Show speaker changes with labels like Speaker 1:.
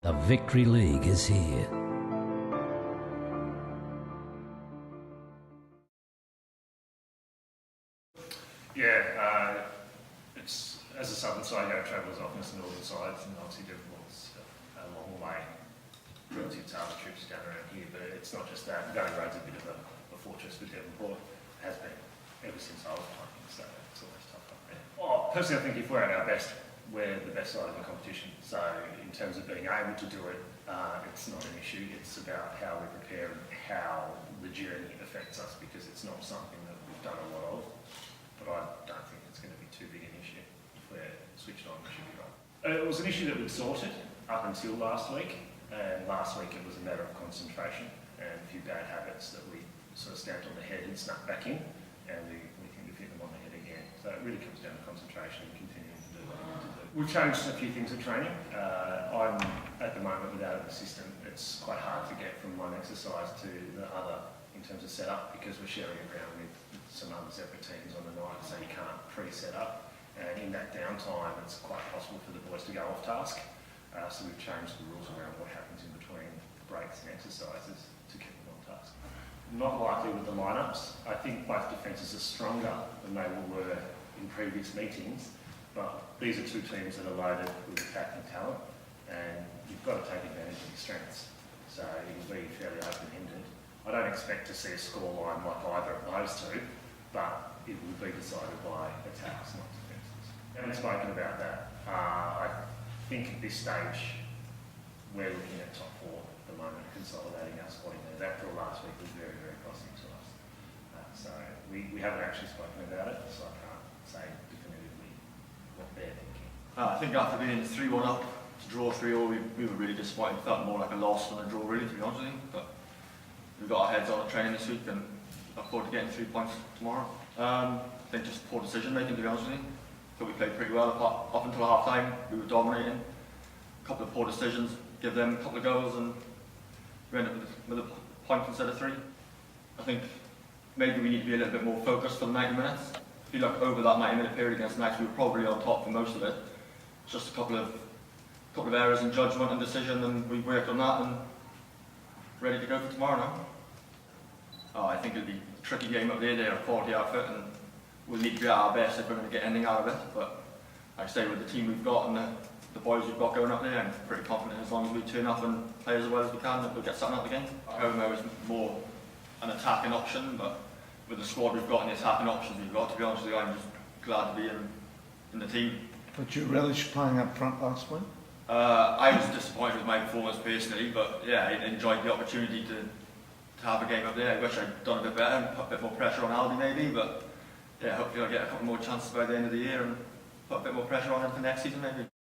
Speaker 1: The Victory League is here.
Speaker 2: Yeah, it's as a southern side, you have travellers off the northern sides, and obviously Devonport's a long way relative to other trips down around here. But it's not just that. Valley Road's a bit of a fortress for Devonport. It has been ever since I was playing, so it's always tough up there. Well, personally, I think if we're at our best, we're the best side of the competition. So in terms of being able to do it, it's not an issue. It's about how we prepare and how the journey affects us, because it's not something that we've done a lot of. But I don't think it's going to be too big an issue. If we're switched on, we should be right. It was an issue that we'd sorted up until last week, and last week it was a matter of concentration and a few bad habits that we sort of stamped on the head and snuck back in, and we think we've hit them on the head again. So it really comes down to concentration and continuing to do what we need to do. We've changed a few things at training. I'm at the moment without an assistant. It's quite hard to get from one exercise to the other in terms of setup, because we're sharing a ground with some other separate teams on the night, so you can't pre-set up. And in that downtime, it's quite possible for the boys to go off task. So we've changed the rules around what happens in between breaks and exercises to keep them on task. Not likely with the lineups. I think both defences are stronger than they were in previous meetings, but these are two teams that are loaded with attacking talent, and you've got to take advantage of your strengths. So it'll be fairly open-ended. I don't expect to see a scoreline like either of those two, but it will be decided by attacks, not defences. And we've spoken about that. I think at this stage, we're looking at top four at the moment, consolidating our squad in there. That draw last week was very, very costly to us. So we haven't actually spoken about it, so I can't say definitively what they're thinking.
Speaker 3: I think after being 3-1 up to draw 3-0, we were really disappointed. It felt more like a loss than a draw, really, to be honest with you. But we've got our heads on at training this week and look forward to getting 3 points tomorrow. I think just poor decision making, to be honest with you. I thought we played pretty well up until half time. We were dominating. A couple of poor decisions, give them a couple of goals, and we ended up with a point instead of 3. I think maybe we need to be a little bit more focused for the 90 minutes. If you look over that 90-minute period against Knights, we were probably on top for most of it. Just a couple of errors in judgment and decision, and we worked on that and ready to go for tomorrow now. I think it'll be a tricky game up there. They're a quality outfit, and we'll need to be at our best if we're going to get anything out of it. But like I say, with the team we've got and the boys we've got going up there, I'm pretty confident as long as we turn up and play as well as we can, that we'll get something out of the game. Homo is more an attacking option, but with the squad we've got and the attacking options we've got, to be honest with you, I'm just glad to be in the team.
Speaker 4: But you relished playing up front last week?
Speaker 3: I was disappointed with my performance personally, but yeah, I enjoyed the opportunity to have a game up there. I wish I'd done a bit better and put a bit more pressure on Aldi maybe, but yeah, hopefully I'll get a couple more chances by the end of the year and put a bit more pressure on him for next season maybe.